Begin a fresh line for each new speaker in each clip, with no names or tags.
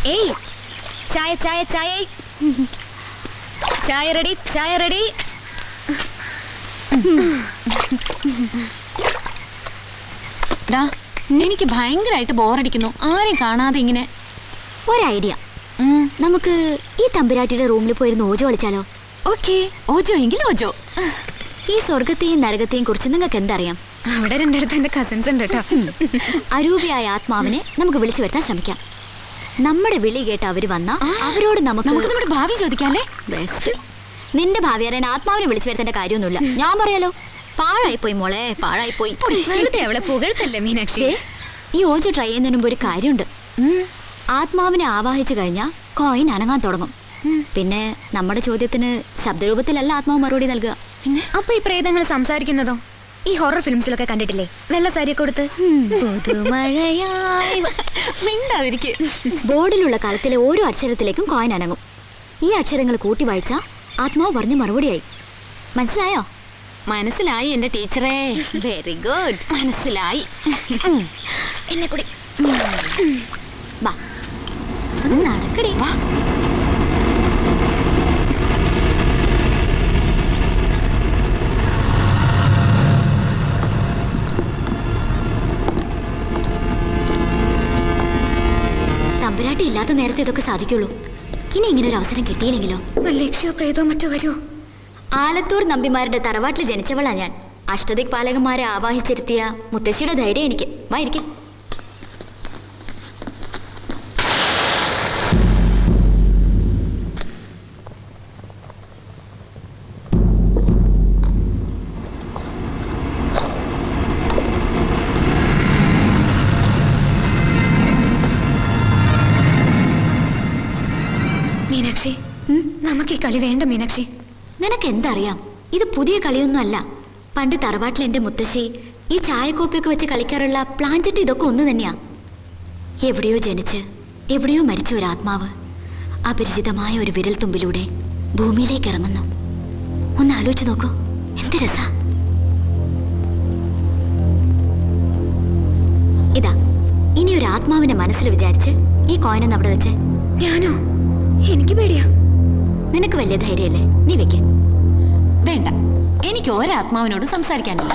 ഏയ് ചായ ചായ ചായ ചായ റെഡി ചായ റെഡി.
എനിക്ക് ഭയങ്കരമായിട്ട് ബോറടിക്കുന്നു. ആരെയും കാണാതെ ഇങ്ങനെ.
ഒരു ഐഡിയ, നമുക്ക് ഈ തമ്പുരാട്ടിയുടെ റൂമിൽ പോയിരുന്ന് ഓജോ കളിച്ചാലോ?
ഓക്കേ, ഓജോ എങ്കിൽ ഓജോ.
ഈ സ്വർഗത്തെയും നരകത്തെയും കുറിച്ച് നിങ്ങൾക്ക് എന്തറിയാം?
അവിടെ രണ്ടിടത്ത് എന്റെ കസിൻസ് ഉണ്ട് കേട്ടോ.
അരൂപിയായ ആത്മാവിനെ നമുക്ക് വിളിച്ചു വരുത്താൻ ശ്രമിക്കാം. നമ്മുടെ വിളി കേട്ട് അവര് വന്നാ അവരോട് നമുക്ക്
നമ്മുടെ ഭാവി ചോദിക്കാല്ലേ?
ബെസ്റ്റ്. നിന്റെ ഭാവി അറിയാൻ ആത്മാവിനെ വിളിച്ചു വരുത്തേണ്ട കാര്യമൊന്നുമില്ല. ഞാൻ പറയാലോ, പാഴായിപ്പോയി മോളെ, പാഴായിപ്പോയി.
അവളെ പുകഴ്ത്തല്ലേ മീനാക്ഷി?
ഈ ഓജോ ട്രൈ ചെയ്യുന്നതിന് മുമ്പ് ഒരു കാര്യമുണ്ട്. ആത്മാവിനെ ആവാഹിച്ചു കഴിഞ്ഞാൽ കോയിൻ അനങ്ങാൻ തുടങ്ങും. പിന്നെ നമ്മുടെ ചോദ്യത്തിന് ശബ്ദരൂപത്തിലല്ല ആത്മാവ് മറുപടി നൽകുക.
അപ്പൊ ഈ പ്രേതങ്ങൾ സംസാരിക്കുന്നതോ? ഈ ഹൊറർ ഫിലിംസിലൊക്കെ കണ്ടിട്ടില്ലേ? വെള്ള സാരി കൊടുത്ത്
ബോർഡിലുള്ള കളത്തിലെ ഓരോ അക്ഷരത്തിലേക്കും കോയിൻ അനങ്ങും. ഈ അക്ഷരങ്ങൾ കൂട്ടി വായിച്ചാ ആത്മാവ് പറഞ്ഞ മറുപടിയായി. മനസ്സിലായോ?
മനസ്സിലായി എന്റെ ടീച്ചറേ.
വെരി ഗുഡ്,
മനസ്സിലായി.
എന്നെ കൂടി വാ, അത് നടക്കടി.
വാ.
തമ്പുരാട്ടി ഇല്ലാത്ത നേരത്തെ ഇതൊക്കെ സാധിക്കുള്ളൂ. ഇനി ഇങ്ങനെ ഒരു അവസരം കിട്ടിയില്ലെങ്കിലോ?
ലക്ഷ്യോ പ്രേതോ മറ്റോ വരൂ.
ആലത്തൂർ നമ്പിമാരുടെ തറവാട്ടിൽ ജനിച്ചവളാ ഞാൻ. അഷ്ടദിക് പാലകന്മാരെ ആവാഹിച്ചിരുത്തിയ മുത്തശ്ശിയുടെ ധൈര്യം എനിക്ക്. വായിരിക്കും.
മീനാക്ഷി, നമുക്ക് ഈ കളി വേണ്ട മീനാക്ഷി.
നിനക്ക് എന്തറിയാം? ഇത് പുതിയ കളിയൊന്നും അല്ല. പണ്ട് തറവാട്ടിൽ എന്റെ മുത്തശ്ശി ഈ ചായക്കോപ്പിയൊക്കെ വെച്ച് കളിക്കാറുള്ള പ്ലാഞ്ചറ്റ് ഇതൊക്കെ ഒന്ന് തന്നെയാ. എവിടെയോ ജനിച്ച് എവിടെയോ മരിച്ച ഒരു ആത്മാവ് അപരിചിതമായ ഒരു വിരൽ തുമ്പിലൂടെ ഭൂമിയിലേക്ക് ഇറങ്ങുന്നു. ഒന്ന് ആലോചിച്ച് നോക്കൂ, എന്ത് രസാ. ഇതാ, ഇനി ഒരു ആത്മാവിനെ മനസ്സിൽ വിചാരിച്ച് ഈ കോയിനൊന്ന് അവിടെ വെച്ച്.
ഞാനോ? എനിക്ക് പേടിയാ.
നിനക്ക് വലിയ ധൈര്യല്ലേ? നീ വെക്ക്.
വേണ്ട, എനിക്ക് ഒരാത്മാവിനോട് സംസാരിക്കാനില്ല.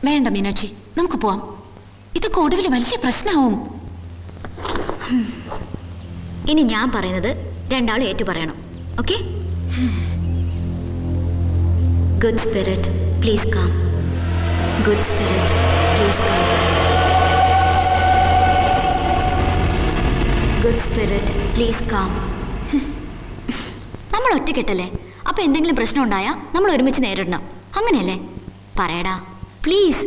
വേണ്ട മീനാക്ഷി, നമുക്ക് പോവാം. ഇതൊക്കെ ഒടുവിൽ വലിയ പ്രശ്നമാവും.
ഇനി ഞാൻ പറയുന്നത് രണ്ടാളും ഏറ്റു പറയണം. Okay? Good spirit please come. Good spirit please come. Good spirit please come. നമ്മൾ ഒറ്റക്കെട്ടല്ലേ? അപ്പൊ എന്തെങ്കിലും പ്രശ്നം ഉണ്ടായാൽ നമ്മൾ ഒരുമിച്ച് നേരിടണം. അങ്ങനെയല്ലേ? പറയടാ please.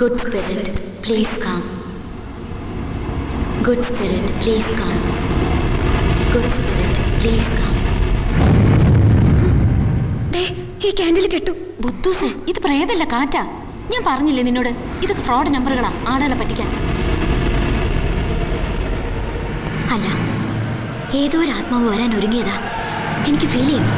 Good spirit please come. Good spirit please come. Good spirit please come.
ഈ ക്യാൻഡിൽ കെട്ടു. ബുദ്ധൂസേ, ഇത് പ്രേതല്ല, കാറ്റാ. ഞാൻ പറഞ്ഞില്ലേ നിന്നോട്, ഇതൊക്കെ ഫ്രോഡ് നമ്പറുകളാ, ആളുകളെ പറ്റിക്കാൻ.
അല്ല, ഏതോ ഒരു ആത്മാവ് വരാൻ ഒരുങ്ങിയതാ. എനിക്ക് ഫീൽ ചെയ്യുന്നു.